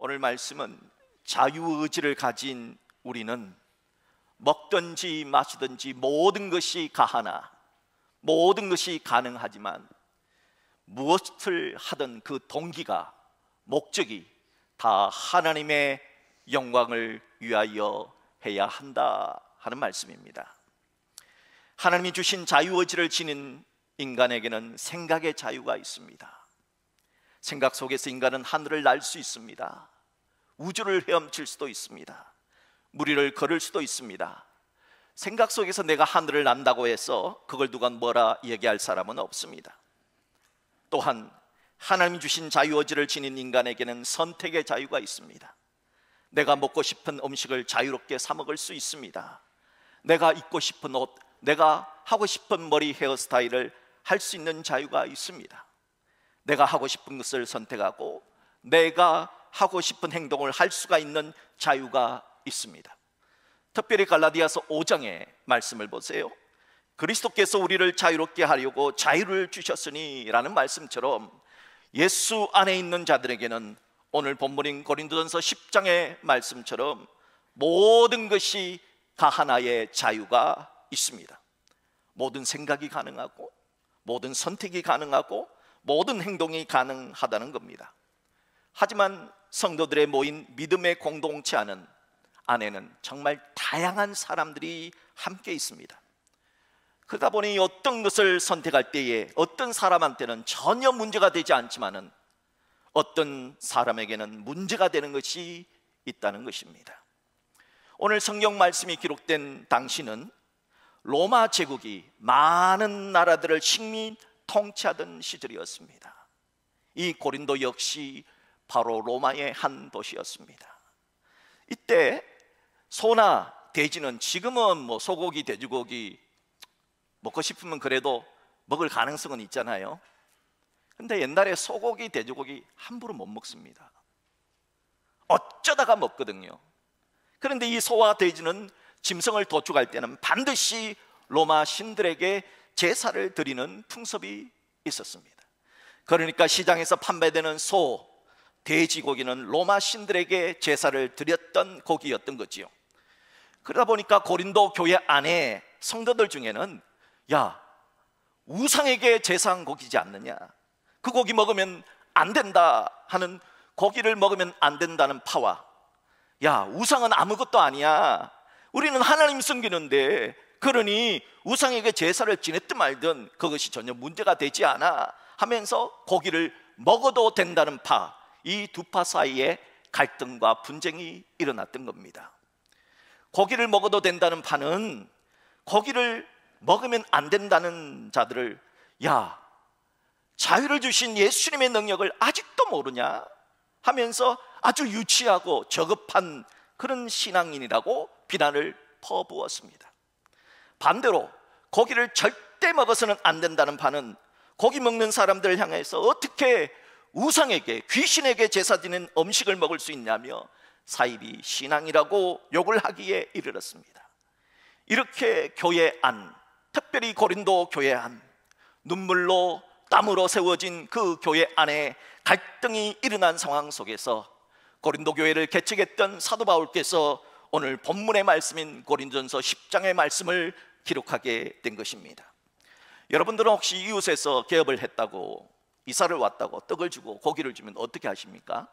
오늘 말씀은 자유의지를 가진 우리는 먹든지 마시든지 모든 것이 가하나 모든 것이 가능하지만 무엇을 하든 그 동기가, 목적이 다 하나님의 영광을 위하여 해야 한다 하는 말씀입니다. 하나님이 주신 자유의지를 지닌 인간에게는 생각의 자유가 있습니다. 생각 속에서 인간은 하늘을 날 수 있습니다. 우주를 헤엄칠 수도 있습니다. 무리를 걸을 수도 있습니다. 생각 속에서 내가 하늘을 난다고 해서 그걸 누가 뭐라 얘기할 사람은 없습니다. 또한 하나님이 주신 자유의지를 지닌 인간에게는 선택의 자유가 있습니다. 내가 먹고 싶은 음식을 자유롭게 사 먹을 수 있습니다. 내가 입고 싶은 옷, 내가 하고 싶은 머리 헤어스타일을 할 수 있는 자유가 있습니다. 내가 하고 싶은 것을 선택하고 내가 하고 싶은 행동을 할 수가 있는 자유가 있습니다. 특별히 갈라디아서 5장의 말씀을 보세요. 그리스도께서 우리를 자유롭게 하려고 자유를 주셨으니 라는 말씀처럼 예수 안에 있는 자들에게는 오늘 본문인 고린도전서 10장의 말씀처럼 모든 것이 다 하나의 자유가 있습니다. 모든 생각이 가능하고 모든 선택이 가능하고 모든 행동이 가능하다는 겁니다. 하지만 성도들의 모인 믿음의 공동체 안에는 정말 다양한 사람들이 함께 있습니다. 그러다 보니 어떤 것을 선택할 때에 어떤 사람한테는 전혀 문제가 되지 않지만은 어떤 사람에게는 문제가 되는 것이 있다는 것입니다. 오늘 성경 말씀이 기록된 당시는 로마 제국이 많은 나라들을 식민 통치하던 시절이었습니다. 이 고린도 역시 바로 로마의 한 도시였습니다. 이때 소나 돼지는 지금은 뭐 소고기, 돼지고기 먹고 싶으면 그래도 먹을 가능성은 있잖아요. 근데 옛날에 소고기, 돼지고기 함부로 못 먹습니다. 어쩌다가 먹거든요. 그런데 이 소와 돼지는 짐승을 도축할 때는 반드시 로마 신들에게 제사를 드리는 풍습이 있었습니다. 그러니까 시장에서 판매되는 소, 돼지고기는 로마 신들에게 제사를 드렸던 고기였던 거지요. 그러다 보니까 고린도 교회 안에 성도들 중에는 야, 우상에게 제사한 고기지 않느냐, 그 고기 먹으면 안 된다 하는, 고기를 먹으면 안 된다는 파와 야, 우상은 아무것도 아니야, 우리는 하나님 섬기는데 그러니 우상에게 제사를 지냈든 말든 그것이 전혀 문제가 되지 않아 하면서 고기를 먹어도 된다는 파, 이 두 파 사이에 갈등과 분쟁이 일어났던 겁니다. 고기를 먹어도 된다는 파는 고기를 먹으면 안 된다는 자들을 야, 자유를 주신 예수님의 능력을 아직도 모르냐 하면서 아주 유치하고 저급한 그런 신앙인이라고 비난을 퍼부었습니다. 반대로 고기를 절대 먹어서는 안 된다는 파는 고기 먹는 사람들을 향해서 어떻게 우상에게, 귀신에게 제사 드리는 음식을 먹을 수 있냐며 사이비 신앙이라고 욕을 하기에 이르렀습니다. 이렇게 교회 안, 특별히 고린도 교회 안, 눈물로 땀으로 세워진 그 교회 안에 갈등이 일어난 상황 속에서 고린도 교회를 개척했던 사도 바울께서 오늘 본문의 말씀인 고린도전서 10장의 말씀을 기록하게 된 것입니다. 여러분들은 혹시 이웃에서 개업을 했다고, 이사를 왔다고 떡을 주고 고기를 주면 어떻게 하십니까?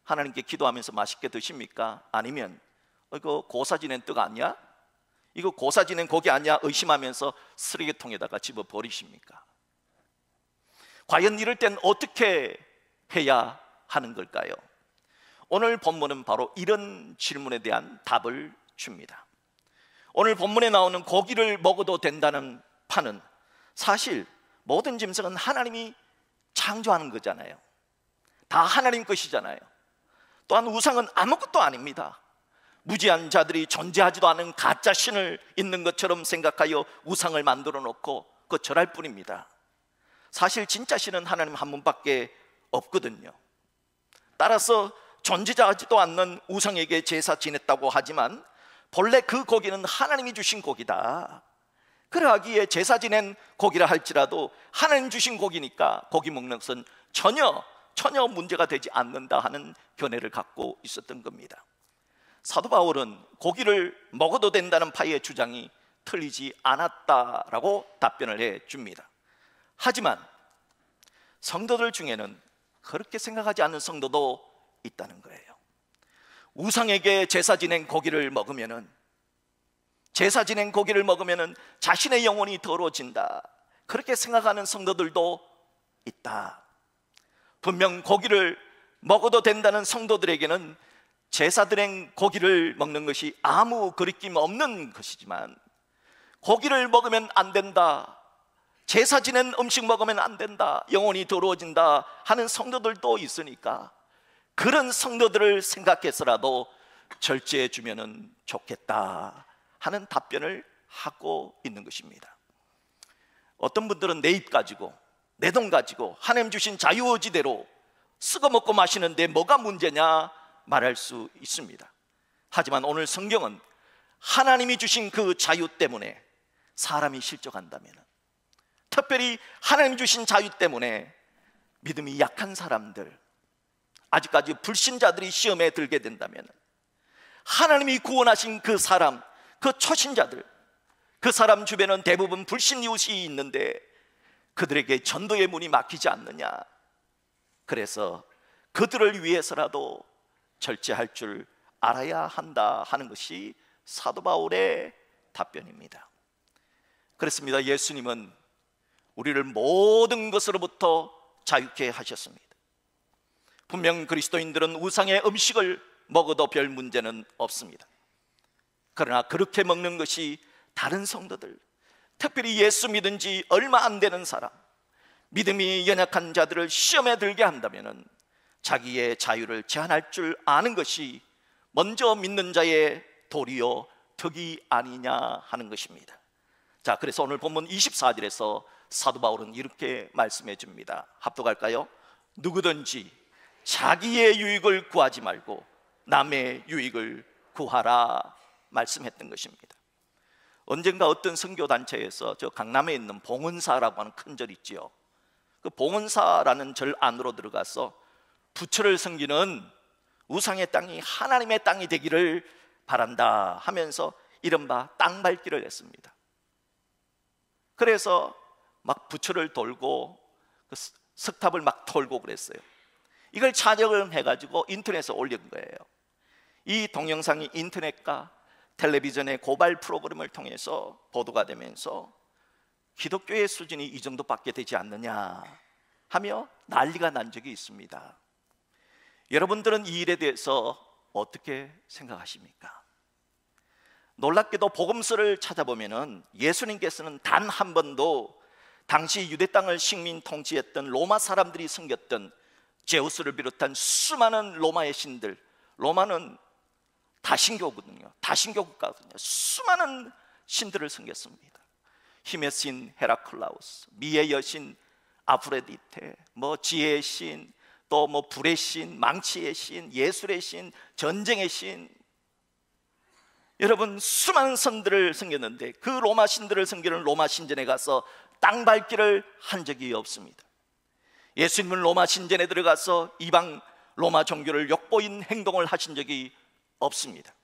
하나님께 기도하면서 맛있게 드십니까? 아니면 이거 고사 지낸 떡 아니야? 이거 고사 지낸 고기 아니야? 의심하면서 쓰레기통에다가 집어 버리십니까? 과연 이럴 땐 어떻게 해야 하는 걸까요? 오늘 본문은 바로 이런 질문에 대한 답을 줍니다. 오늘 본문에 나오는 고기를 먹어도 된다는 파는 사실 모든 짐승은 하나님이 창조하는 거잖아요. 다 하나님 것이잖아요. 또한 우상은 아무것도 아닙니다. 무지한 자들이 존재하지도 않은 가짜 신을 있는 것처럼 생각하여 우상을 만들어 놓고 그거 절할 뿐입니다. 사실 진짜 신은 하나님 한 분밖에 없거든요. 따라서 존재하지도 않는 우상에게 제사 지냈다고 하지만 본래 그 고기는 하나님이 주신 고기다. 그러하기에 제사 지낸 고기라 할지라도 하나님 주신 고기니까 고기 먹는 것은 전혀 전혀 문제가 되지 않는다 하는 견해를 갖고 있었던 겁니다. 사도 바울은 고기를 먹어도 된다는 파의 주장이 틀리지 않았다라고 답변을 해 줍니다. 하지만 성도들 중에는 그렇게 생각하지 않는 성도도 있다는 거예요. 우상에게 제사 지낸 고기를 먹으면은 자신의 영혼이 더러워진다, 그렇게 생각하는 성도들도 있다. 분명 고기를 먹어도 된다는 성도들에게는 제사 드린 고기를 먹는 것이 아무 거리낌 없는 것이지만, 고기를 먹으면 안 된다, 제사 지낸 음식 먹으면 안 된다, 영혼이 더러워진다 하는 성도들도 있으니까 그런 성도들을 생각해서라도 절제해 주면 좋겠다 하는 답변을 하고 있는 것입니다. 어떤 분들은 내 입 가지고, 내 돈 가지고 하나님 주신 자유의지대로 쓰고 먹고 마시는데 뭐가 문제냐 말할 수 있습니다. 하지만 오늘 성경은 하나님이 주신 그 자유 때문에 사람이 실족한다면, 특별히 하나님 주신 자유 때문에 믿음이 약한 사람들, 아직까지 불신자들이 시험에 들게 된다면, 하나님이 구원하신 그 사람, 그 초신자들, 그 사람 주변은 대부분 불신 이웃이 있는데 그들에게 전도의 문이 막히지 않느냐, 그래서 그들을 위해서라도 절제할 줄 알아야 한다 하는 것이 사도 바울의 답변입니다. 그렇습니다. 예수님은 우리를 모든 것으로부터 자유케 하셨습니다. 분명 그리스도인들은 우상의 음식을 먹어도 별 문제는 없습니다. 그러나 그렇게 먹는 것이 다른 성도들, 특별히 예수 믿은 지 얼마 안 되는 사람, 믿음이 연약한 자들을 시험에 들게 한다면 자기의 자유를 제한할 줄 아는 것이 먼저 믿는 자의 도리요 덕이 아니냐 하는 것입니다. 자, 그래서 오늘 본문 24절에서 사도 바울은 이렇게 말씀해 줍니다. 합독할까요? 누구든지 자기의 유익을 구하지 말고 남의 유익을 구하라 말씀했던 것입니다. 언젠가 어떤 선교단체에서 저 강남에 있는 봉은사라고 하는 큰 절 있지요. 그 봉은사라는 절 안으로 들어가서 부처를 섬기는 우상의 땅이 하나님의 땅이 되기를 바란다 하면서 이른바 땅 밟기를 했습니다. 그래서 막 부처를 돌고 그 석탑을 막 돌고 그랬어요. 이걸 촬영을 해가지고 인터넷에 올린 거예요. 이 동영상이 인터넷과 텔레비전의 고발 프로그램을 통해서 보도가 되면서 기독교의 수준이 이 정도밖에 되지 않느냐 하며 난리가 난 적이 있습니다. 여러분들은 이 일에 대해서 어떻게 생각하십니까? 놀랍게도 복음서를 찾아보면 예수님께서는 단 한 번도 당시 유대 땅을 식민 통치했던 로마 사람들이 섬겼던 제우스를 비롯한 수많은 로마의 신들, 로마는 다신교거든요. 다신교 국가거든요. 수많은 신들을 섬겼습니다. 힘의 신 헤라클라우스, 미의 여신 아프로디테, 지혜의 신, 또 불의 신, 망치의 신, 예술의 신, 전쟁의 신, 여러분 수많은 선들을 섬겼는데 그 로마 신들을 섬기는 로마 신전에 가서 땅 밟기를 한 적이 없습니다. 예수님은 로마 신전에 들어가서 이방 로마 종교를 욕보인 행동을 하신 적이 없습니다.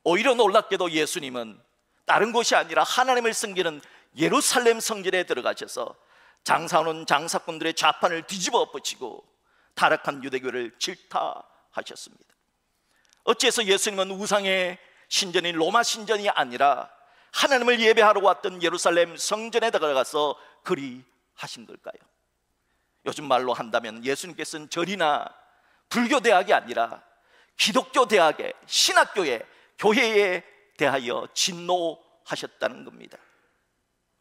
오히려 놀랍게도 예수님은 다른 곳이 아니라 하나님을 섬기는 예루살렘 성전에 들어가셔서 장사하는 장사꾼들의 좌판을 뒤집어 엎으시고 타락한 유대교를 질타하셨습니다. 어째서 예수님은 우상의 신전인 로마 신전이 아니라 하나님을 예배하러 왔던 예루살렘 성전에 들어가서 그리 하신 걸까요? 요즘 말로 한다면 예수님께서는 절이나 불교 대학이 아니라 기독교 대학에, 신학교에, 교회에 대하여 진노하셨다는 겁니다.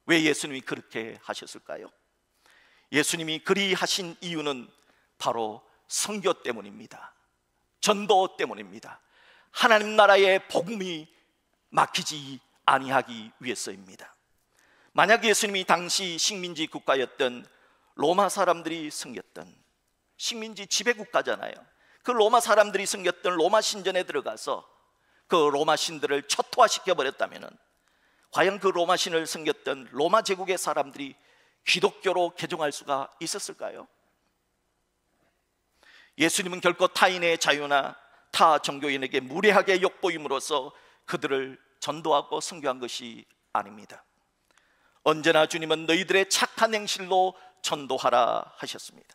왜 예수님이 그렇게 하셨을까요? 예수님이 그리 하신 이유는 바로 선교 때문입니다. 전도 때문입니다. 하나님 나라의 복음이 막히지 아니하기 위해서입니다. 만약 예수님이 당시 식민지 국가였던 로마 사람들이 섬겼던, 식민지 지배국가잖아요. 그 로마 사람들이 섬겼던 로마 신전에 들어가서 그 로마 신들을 초토화시켜 버렸다면 과연 그 로마 신을 섬겼던 로마 제국의 사람들이 기독교로 개종할 수가 있었을까요? 예수님은 결코 타인의 자유나 타 종교인에게 무례하게 욕보임으로써 그들을 전도하고 선교한 것이 아닙니다. 언제나 주님은 너희들의 착한 행실로 전도하라 하셨습니다.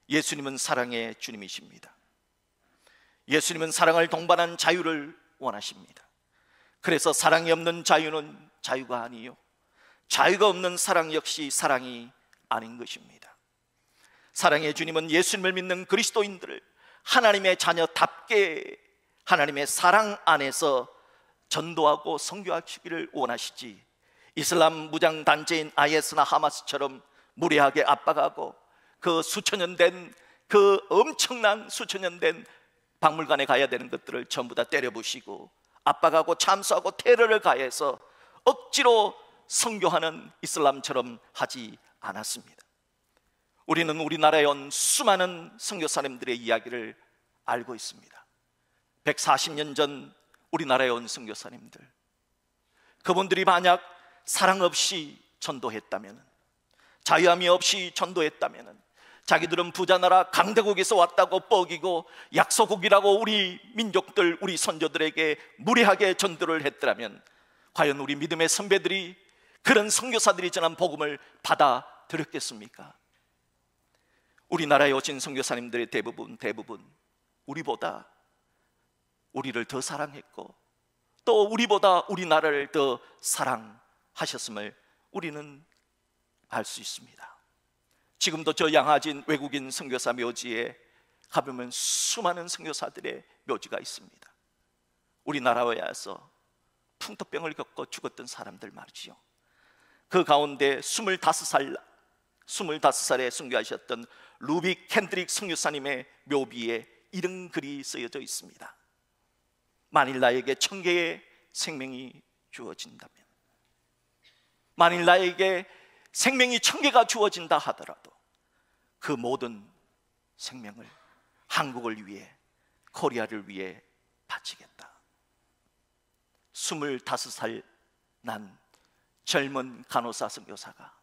예수님은 사랑의 주님이십니다. 예수님은 사랑을 동반한 자유를 원하십니다. 그래서 사랑이 없는 자유는 자유가 아니요, 자유가 없는 사랑 역시 사랑이 아닌 것입니다. 사랑의 주님은 예수님을 믿는 그리스도인들을 하나님의 자녀답게 하나님의 사랑 안에서 전도하고 선교하시기를 원하시지, 이슬람 무장 단체인 IS나 하마스처럼 무례하게 압박하고 그 수천년 된, 그 엄청난 수천년 된 박물관에 가야 되는 것들을 전부 다 때려부시고 압박하고 참수하고 테러를 가해서 억지로 선교하는 이슬람처럼 하지 않았습니다. 우리는 우리나라에 온 수많은 선교사님들의 이야기를 알고 있습니다. 140년 전 우리나라에 온 선교사님들, 그분들이 만약 사랑 없이 전도했다면, 자유함이 없이 전도했다면, 자기들은 부자나라 강대국에서 왔다고 뻐기고 약소국이라고 우리 민족들, 우리 선조들에게 무례하게 전도를 했더라면 과연 우리 믿음의 선배들이, 그런 선교사들이 전한 복음을 받아들였겠습니까? 우리나라에 오신 선교사님들의 대부분 우리보다 우리를 더 사랑했고 또 우리보다 우리나라를 더 사랑하셨음을 우리는 알 수 있습니다. 지금도 저 양화진 외국인 선교사 묘지에 가보면 수많은 선교사들의 묘지가 있습니다. 우리나라에 와서 풍토병을 겪고 죽었던 사람들 말이죠. 그 가운데 25살에 선교하셨던 루비 캔드릭 선교사님의 묘비에 이런 글이 쓰여져 있습니다. 만일 나에게 1000개의 생명이 주어진다면, 만일 나에게 생명이 1000개가 주어진다 하더라도 그 모든 생명을 한국을 위해, 코리아를 위해 바치겠다. 25살 난 젊은 간호사 선교사가,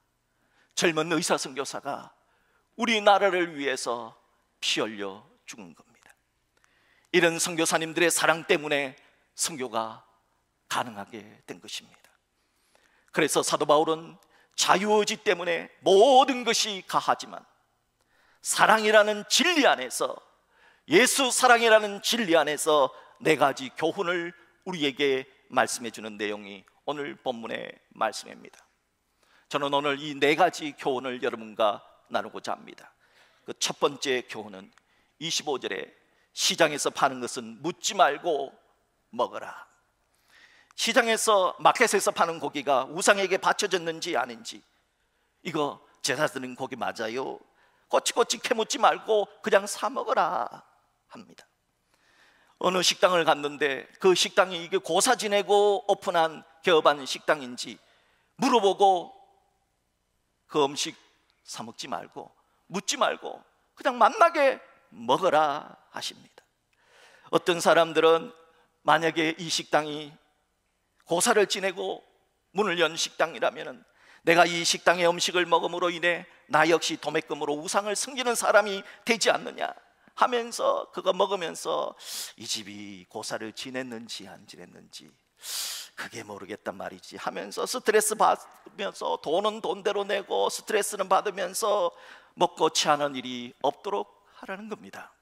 젊은 의사 선교사가 우리나라를 위해서 피 흘려 죽은 겁니다. 이런 선교사님들의 사랑 때문에 선교가 가능하게 된 것입니다. 그래서 사도 바울은 자유의지 때문에 모든 것이 가하지만 사랑이라는 진리 안에서, 예수 사랑이라는 진리 안에서 4가지 교훈을 우리에게 말씀해 주는 내용이 오늘 본문의 말씀입니다. 저는 오늘 이 4가지 교훈을 여러분과 나누고자 합니다. 그 첫 번째 교훈은 25절에 시장에서 파는 것은 묻지 말고 먹어라. 시장에서, 마켓에서 파는 고기가 우상에게 바쳐졌는지 아닌지, 이거 제사 드린 고기 맞아요? 꼬치꼬치 캐묻지 말고 그냥 사 먹어라 합니다. 어느 식당을 갔는데 그 식당이 이게 고사 지내고 오픈한 개업한 식당인지 물어보고 그 음식 사 먹지 말고, 묻지 말고 그냥 맛나게 먹어라 하십니다. 어떤 사람들은 만약에 이 식당이 고사를 지내고 문을 연 식당이라면 내가 이 식당의 음식을 먹음으로 인해 나 역시 도매금으로 우상을 섬기는 사람이 되지 않느냐 하면서, 그거 먹으면서 이 집이 고사를 지냈는지 안 지냈는지 그게 모르겠단 말이지 하면서 스트레스 받으면서 돈은 돈대로 내고 스트레스는 받으면서 먹고 취하는 일이 없도록 하라는 겁니다.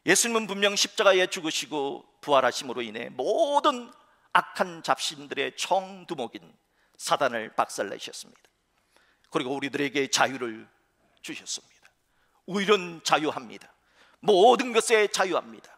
예수님은 분명 십자가에 죽으시고 부활하심으로 인해 모든 악한 잡신들의 총두목인 사단을 박살내셨습니다. 그리고 우리들에게 자유를 주셨습니다. 우리는 자유합니다. 모든 것에 자유합니다.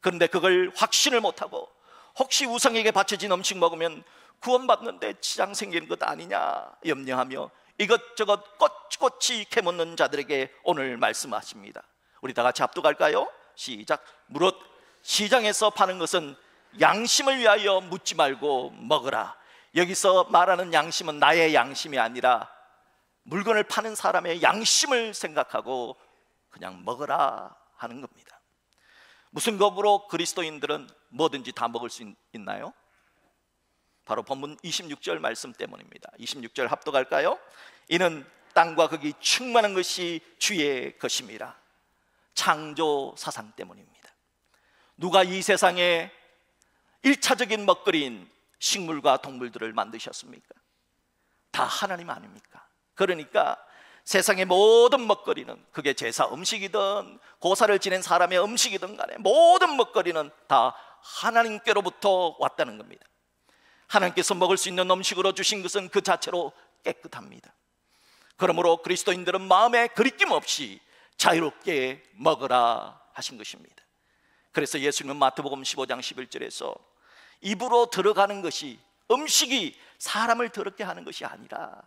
그런데 그걸 확신을 못하고 혹시 우상에게 바쳐진 음식 먹으면 구원받는데 지장 생기는 것 아니냐 염려하며 이것저것 꼬치꼬치 캐묻는 자들에게 오늘 말씀하십니다. 우리 다 같이 합독할까요? 시작. 무릇 시장에서 파는 것은 양심을 위하여 묻지 말고 먹으라. 여기서 말하는 양심은 나의 양심이 아니라 물건을 파는 사람의 양심을 생각하고 그냥 먹으라 하는 겁니다. 무슨 법으로 그리스도인들은 뭐든지 다 먹을 수 있나요? 바로 본문 26절 말씀 때문입니다. 26절 합독할까요? 이는 땅과 거기 충만한 것이 주의 것입니다. 창조 사상 때문입니다. 누가 이 세상에 1차적인 먹거리인 식물과 동물들을 만드셨습니까? 다 하나님 아닙니까? 그러니까 세상의 모든 먹거리는, 그게 제사 음식이든 고사를 지낸 사람의 음식이든 간에 모든 먹거리는 다 하나님께로부터 왔다는 겁니다. 하나님께서 먹을 수 있는 음식으로 주신 것은 그 자체로 깨끗합니다. 그러므로 그리스도인들은 마음에 거리낌 없이 자유롭게 먹으라 하신 것입니다. 그래서 예수님은 마태복음 15장 11절에서 입으로 들어가는 것이, 음식이 사람을 더럽게 하는 것이 아니라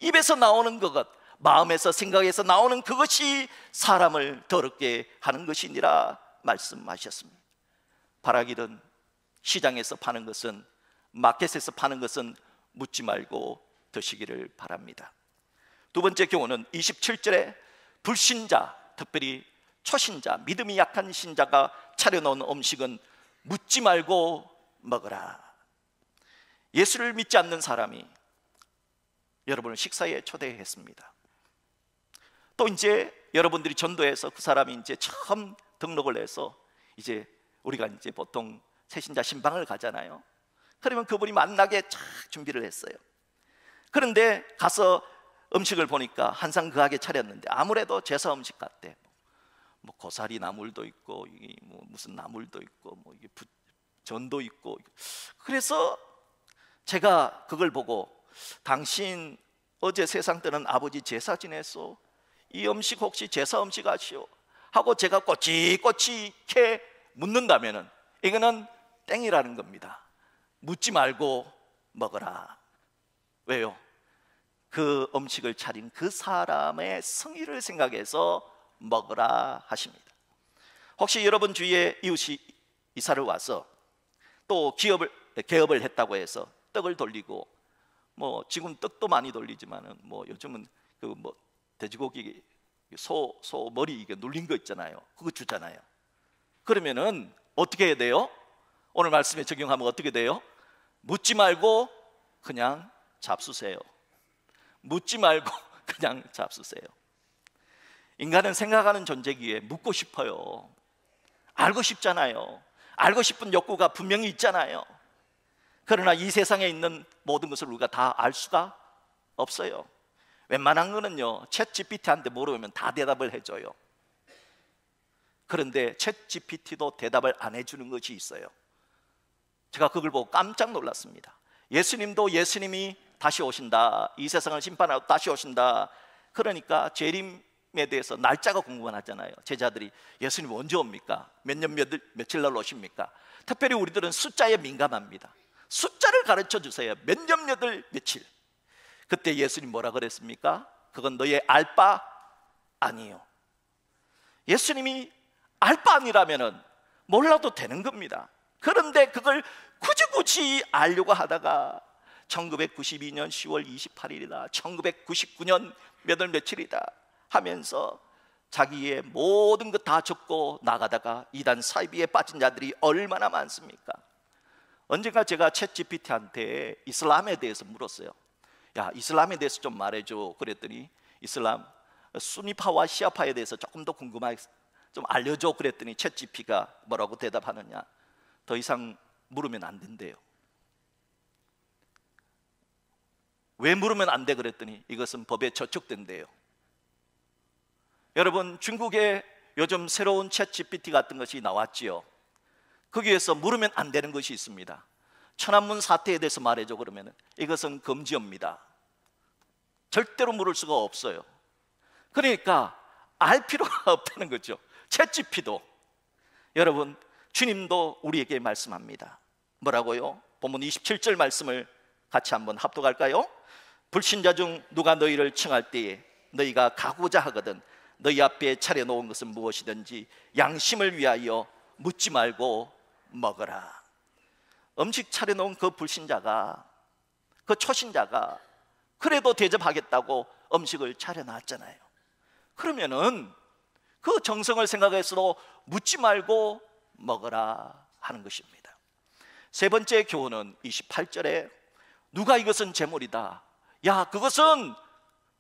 입에서 나오는 것, 마음에서, 생각에서 나오는 그것이 사람을 더럽게 하는 것이니라 말씀하셨습니다. 바라기는 시장에서 파는 것은, 마켓에서 파는 것은 묻지 말고 드시기를 바랍니다. 두 번째 교훈은 27절에 불신자, 특별히 초신자, 믿음이 약한 신자가 차려놓은 음식은 묻지 말고 먹으라. 예수를 믿지 않는 사람이 여러분을 식사에 초대했습니다. 또 이제 여러분들이 전도해서 그 사람이 이제 처음 등록을 해서 이제 우리가 이제 보통 새신자 신방을 가잖아요. 그러면 그분이 만나게 쫙 준비를 했어요. 그런데 가서 음식을 보니까 한상 그하게 차렸는데 아무래도 제사 음식 같대. 뭐 고사리 나물도 있고, 이게 뭐 무슨 나물도 있고, 뭐 이게 전도 있고. 그래서 제가 그걸 보고, 당신 어제 세상 때는 아버지 제사 지냈소? 이 음식 혹시 제사 음식 아시오? 하고 제가 꼬치꼬치 캐 묻는다면은 이거는 땡이라는 겁니다. 묻지 말고 먹어라. 왜요? 그 음식을 차린 그 사람의 성의를 생각해서 먹으라 하십니다. 혹시 여러분 주위에 이웃이 이사를 와서 또 개업을 했다고 해서 떡을 돌리고, 뭐 지금 떡도 많이 돌리지만은 뭐 요즘은 그 뭐 돼지고기 소 머리 이게 눌린 거 있잖아요. 그거 주잖아요. 그러면은 어떻게 해야 돼요? 오늘 말씀에 적용하면 어떻게 돼요? 묻지 말고 그냥 잡수세요. 묻지 말고 그냥 잡수세요. 인간은 생각하는 존재기에 묻고 싶어요. 알고 싶잖아요. 알고 싶은 욕구가 분명히 있잖아요. 그러나 이 세상에 있는 모든 것을 우리가 다 알 수가 없어요. 웬만한 거는요, 챗 GPT한테 물어보면 다 대답을 해줘요. 그런데 챗 GPT도 대답을 안 해주는 것이 있어요. 제가 그걸 보고 깜짝 놀랐습니다. 예수님이 다시 오신다, 이 세상을 심판하고 다시 오신다. 그러니까 재림에 대해서 날짜가 궁금하잖아요. 제자들이 예수님 언제 옵니까? 몇 년 며칠 날 오십니까? 특별히 우리들은 숫자에 민감합니다. 숫자를 가르쳐 주세요. 몇 년 며칠. 그때 예수님 뭐라 그랬습니까? 그건 너의 알 바 아니요. 예수님이 알 바 아니라면은 몰라도 되는 겁니다. 그런데 그걸 굳이 알려고 하다가 1992년 10월 28일이다 1999년 몇 월 며칠이다 하면서 자기의 모든 것 다 적고 나가다가 이단 사이비에 빠진 자들이 얼마나 많습니까? 언젠가 제가 챗 GPT한테 이슬람에 대해서 물었어요. 야, 이슬람에 대해서 좀 말해줘. 그랬더니 이슬람 수니파와 시아파에 대해서 조금 더 궁금하게 좀 알려줘. 그랬더니 챗 GPT가 뭐라고 대답하느냐? 더 이상 물으면 안 된대요. 왜 물으면 안 돼? 그랬더니 이것은 법에 저촉된대요. 여러분, 중국에 요즘 새로운 챗 GPT 같은 것이 나왔지요. 거기에서 물으면 안 되는 것이 있습니다. 천안문 사태에 대해서 말해줘 그러면 이것은 금지입니다. 절대로 물을 수가 없어요. 그러니까 알 필요가 없다는 거죠. 챗 GPT도. 여러분, 주님도 우리에게 말씀합니다. 뭐라고요? 본문 27절 말씀을 같이 한번 합독할까요? 불신자 중 누가 너희를 청할 때에 너희가 가고자 하거든 너희 앞에 차려놓은 것은 무엇이든지 양심을 위하여 묻지 말고 먹어라. 음식 차려놓은 그 불신자가, 그 초신자가 그래도 대접하겠다고 음식을 차려놨잖아요. 그러면은 그 정성을 생각해서도 묻지 말고 먹어라 하는 것입니다. 세 번째 교훈은 28절에 누가 이것은 제물이다, 야 그것은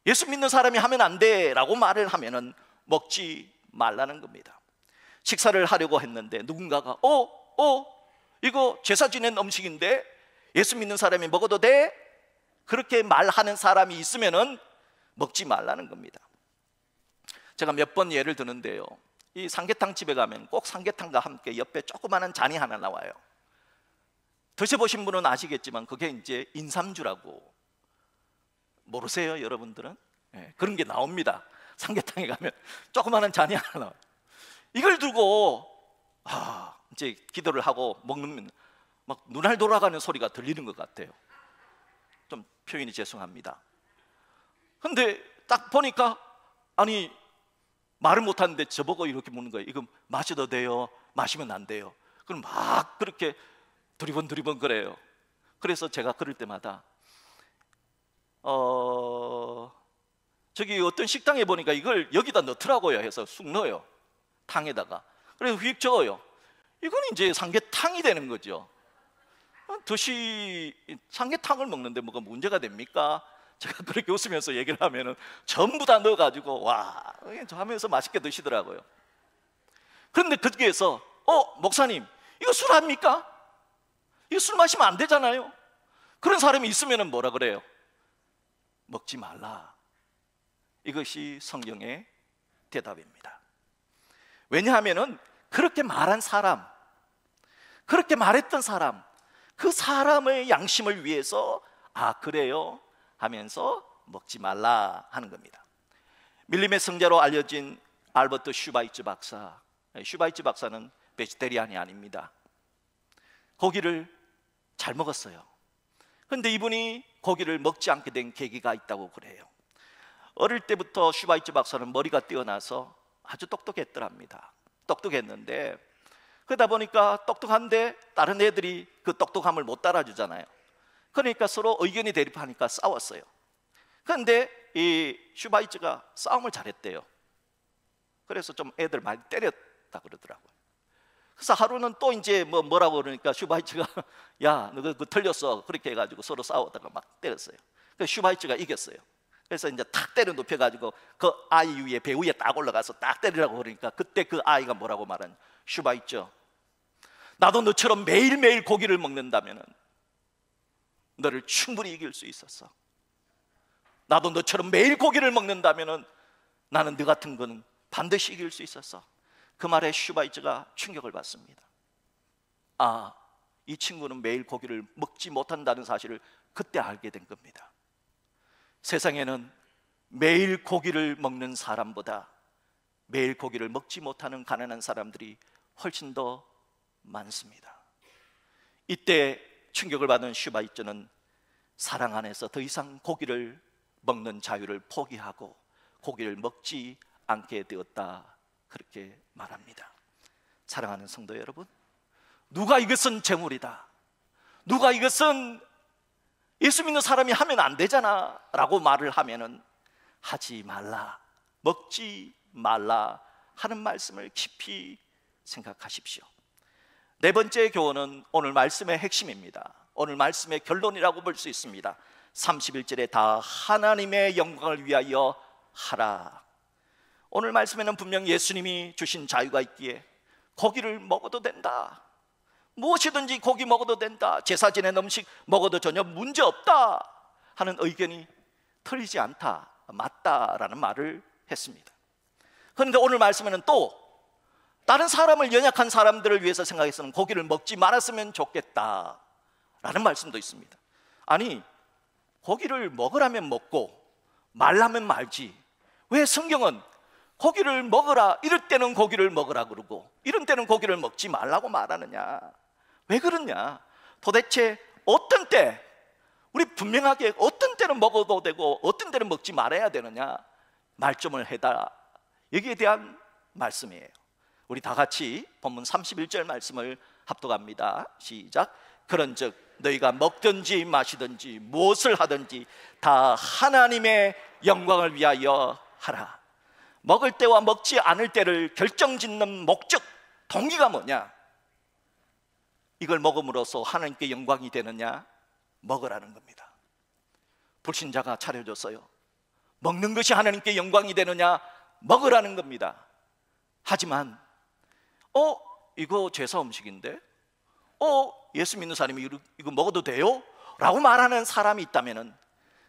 예수 믿는 사람이 하면 안 돼 라고 말을 하면은 먹지 말라는 겁니다. 식사를 하려고 했는데 누군가가 이거 제사 지낸 음식인데 예수 믿는 사람이 먹어도 돼? 그렇게 말하는 사람이 있으면은 먹지 말라는 겁니다. 제가 몇 번 예를 드는데요, 이 삼계탕 집에 가면 꼭 삼계탕과 함께 옆에 조그마한 잔이 하나 나와요. 드셔보신 분은 아시겠지만 그게 이제 인삼주라고. 모르세요 여러분들은? 네, 그런 게 나옵니다. 삼계탕에 가면 조그마한 잔이 하나 나와요. 이걸 두고 이제 기도를 하고 먹는, 막 눈알 돌아가는 소리가 들리는 것 같아요. 좀 표현이 죄송합니다. 근데 딱 보니까 아니 말을 못하는데 저보고 이렇게 묻는 거예요. 이거 마셔도 돼요? 마시면 안 돼요? 그럼 막 그렇게 두리번 그래요. 그래서 제가 그럴 때마다 저기 어떤 식당에 보니까 이걸 여기다 넣더라고요. 해서 쑥 넣어요, 탕에다가. 그래서 휙 저어요. 이건 이제 삼계탕이 되는 거죠. 삼계탕을 먹는데 뭐가 문제가 됩니까? 제가 그렇게 웃으면서 얘기를 하면은 전부 다 넣어가지고 와 하면서 맛있게 드시더라고요. 그런데 거기에서 목사님 이거 술 합니까? 이거 술 마시면 안 되잖아요. 그런 사람이 있으면은 뭐라 그래요? 먹지 말라. 이것이 성경의 대답입니다. 왜냐하면은 그렇게 말한 사람, 그렇게 말했던 사람, 그 사람의 양심을 위해서 그래요 하면서 먹지 말라 하는 겁니다. 밀림의 성자로 알려진 알버트 슈바이츠 박사. 슈바이츠 박사는 베지테리안이 아닙니다. 고기를 잘 먹었어요. 그런데 이분이 고기를 먹지 않게 된 계기가 있다고 그래요. 어릴 때부터 슈바이츠 박사는 머리가 뛰어나서 아주 똑똑했더랍니다. 똑똑했는데 그러다 보니까 똑똑한데 다른 애들이 그 똑똑함을 못 따라주잖아요. 그러니까 서로 의견이 대립하니까 싸웠어요. 그런데 이 슈바이츠가 싸움을 잘했대요. 그래서 좀 애들 많이 때렸다 그러더라고요. 그래서 하루는 또 이제 뭐라고 그러니까 슈바이츠가 야, 너 그거 틀렸어. 그렇게 해가지고 서로 싸우다가 막 때렸어요. 그래서 슈바이츠가 이겼어요. 그래서 이제 탁 때려 눕혀가지고 그 아이 위에 배 위에 딱 올라가서 딱 때리라고 그러니까 그때 그 아이가 뭐라고 말하는, 슈바이츠 나도 너처럼 매일매일 고기를 먹는다면 너를 충분히 이길 수 있었어. 나도 너처럼 매일 고기를 먹는다면 나는 너 같은 거는 반드시 이길 수 있었어. 그 말에 슈바이츠가 충격을 받습니다. 이 친구는 매일 고기를 먹지 못한다는 사실을 그때 알게 된 겁니다. 세상에는 매일 고기를 먹는 사람보다 매일 고기를 먹지 못하는 가난한 사람들이 훨씬 더 많습니다. 이때 충격을 받은 슈바이츠는 사랑 안에서 더 이상 고기를 먹는 자유를 포기하고 고기를 먹지 않게 되었다, 그렇게 말합니다. 사랑하는 성도 여러분, 누가 이것은 재물이다, 누가 이것은 예수 믿는 사람이 하면 안 되잖아 라고 말을 하면은 하지 말라, 먹지 말라 하는 말씀을 깊이 생각하십시오. 네 번째 교훈은 오늘 말씀의 핵심입니다. 오늘 말씀의 결론이라고 볼 수 있습니다. 31절에 다 하나님의 영광을 위하여 하라. 오늘 말씀에는 분명 예수님이 주신 자유가 있기에 고기를 먹어도 된다, 무엇이든지 고기 먹어도 된다, 제사 지낸 음식 먹어도 전혀 문제없다 하는 의견이 틀리지 않다, 맞다라는 말을 했습니다. 그런데 오늘 말씀에는 또 다른 사람을, 연약한 사람들을 위해서 생각해서는 고기를 먹지 말았으면 좋겠다 라는 말씀도 있습니다. 아니, 고기를 먹으라면 먹고 말라면 말지, 왜 성경은 고기를 먹으라, 이럴 때는 고기를 먹으라 그러고 이런 때는 고기를 먹지 말라고 말하느냐? 왜 그러냐? 도대체 어떤 때, 우리 분명하게 어떤 때는 먹어도 되고 어떤 때는 먹지 말아야 되느냐 말점을 해다, 여기에 대한 말씀이에요. 우리 다 같이 본문 31절 말씀을 합독합니다. 시작. 그런즉 너희가 먹든지 마시든지 무엇을 하든지 다 하나님의 영광을 위하여 하라. 먹을 때와 먹지 않을 때를 결정짓는 목적, 동기가 뭐냐? 이걸 먹음으로써 하나님께 영광이 되느냐? 먹으라는 겁니다. 불신자가 차려줬어요. 먹는 것이 하나님께 영광이 되느냐? 먹으라는 겁니다. 하지만 이거 제사 음식인데 예수 믿는 사람이 이거 먹어도 돼요? 라고 말하는 사람이 있다면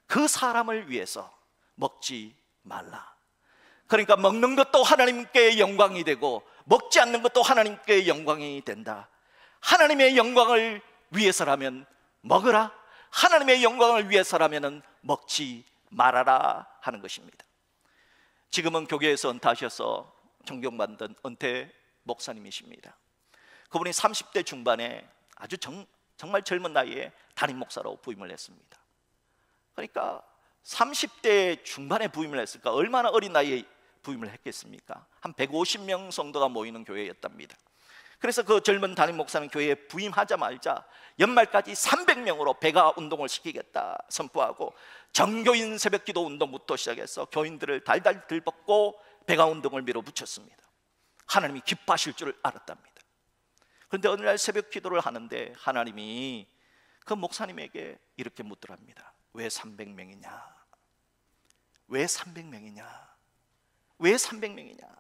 그 사람을 위해서 먹지 말라. 그러니까 먹는 것도 하나님께 영광이 되고 먹지 않는 것도 하나님께 영광이 된다. 하나님의 영광을 위해서라면 먹으라, 하나님의 영광을 위해서라면 먹지 말아라 하는 것입니다. 지금은 교계에서 은퇴하셔서 존경받는 은퇴 목사님이십니다. 그분이 30대 중반에 아주 정말 젊은 나이에 담임 목사로 부임을 했습니다. 그러니까 30대 중반에 부임을 했을까? 얼마나 어린 나이에 부임을 했겠습니까? 한 150명 정도가 모이는 교회였답니다. 그래서 그 젊은 담임 목사는 교회에 부임하자마자 연말까지 300명으로 배가 운동을 시키겠다 선포하고 정교인 새벽기도 운동부터 시작해서 교인들을 달달 들벗고 배가 운동을 밀어붙였습니다. 하나님이 기뻐하실 줄 알았답니다. 그런데 어느 날 새벽기도를 하는데 하나님이 그 목사님에게 이렇게 묻더랍니다. 왜 300명이냐? 왜 300명이냐? 왜 300명이냐?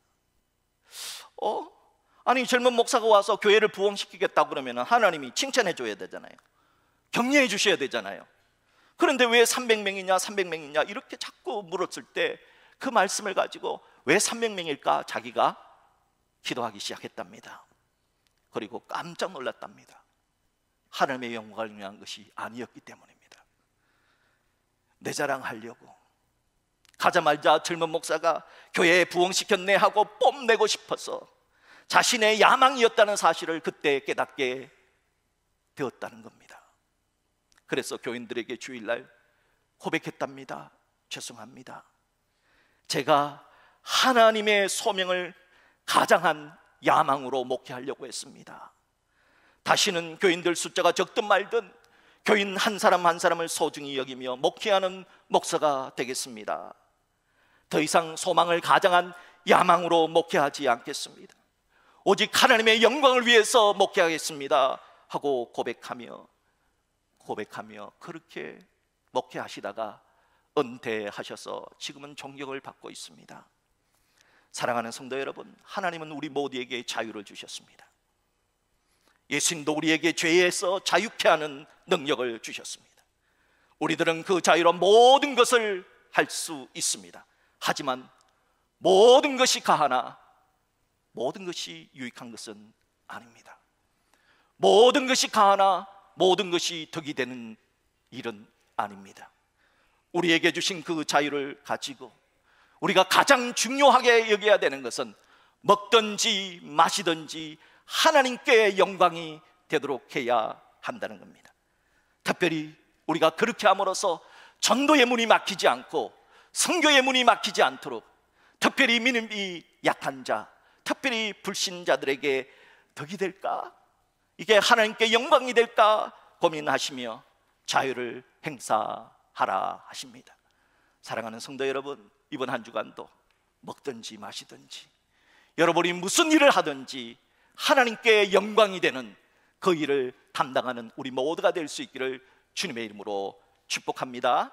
아니 젊은 목사가 와서 교회를 부흥시키겠다고 그러면 하나님이 칭찬해 줘야 되잖아요. 격려해 주셔야 되잖아요. 그런데 왜 300명이냐 300명이냐 이렇게 자꾸 물었을 때 그 말씀을 가지고 왜 300명일까 자기가 기도하기 시작했답니다. 그리고 깜짝 놀랐답니다. 하나님의 영광을 위한 것이 아니었기 때문입니다. 내 자랑하려고 가자마자 젊은 목사가 교회에 부흥시켰네 하고 뽐내고 싶어서 자신의 야망이었다는 사실을 그때 깨닫게 되었다는 겁니다. 그래서 교인들에게 주일날 고백했답니다. 죄송합니다. 제가 하나님의 소명을 가장한 야망으로 목회하려고 했습니다. 다시는 교인들 숫자가 적든 말든 교인 한 사람 한 사람을 소중히 여기며 목회하는 목사가 되겠습니다. 더 이상 소망을 가장한 야망으로 목회하지 않겠습니다. 오직 하나님의 영광을 위해서 목회하겠습니다 하고 고백하며 그렇게 목회하시다가 은퇴하셔서 지금은 존경을 받고 있습니다. 사랑하는 성도 여러분, 하나님은 우리 모두에게 자유를 주셨습니다. 예수님도 우리에게 죄에서 자유케 하는 능력을 주셨습니다. 우리들은 그 자유로 모든 것을 할 수 있습니다. 하지만 모든 것이 가하나 모든 것이 유익한 것은 아닙니다. 모든 것이 가하나 모든 것이 덕이 되는 일은 아닙니다. 우리에게 주신 그 자유를 가지고 우리가 가장 중요하게 여겨야 되는 것은 먹든지 마시든지 하나님께 영광이 되도록 해야 한다는 겁니다. 특별히 우리가 그렇게 함으로써 전도의 문이 막히지 않고 선교의 문이 막히지 않도록 특별히 믿음이 약한 자, 특별히 불신자들에게 덕이 될까? 이게 하나님께 영광이 될까? 고민하시며 자유를 행사하라 하십니다. 사랑하는 성도 여러분, 이번 한 주간도 먹든지 마시든지 여러분이 무슨 일을 하든지 하나님께 영광이 되는 그 일을 담당하는 우리 모두가 될 수 있기를 주님의 이름으로 축복합니다.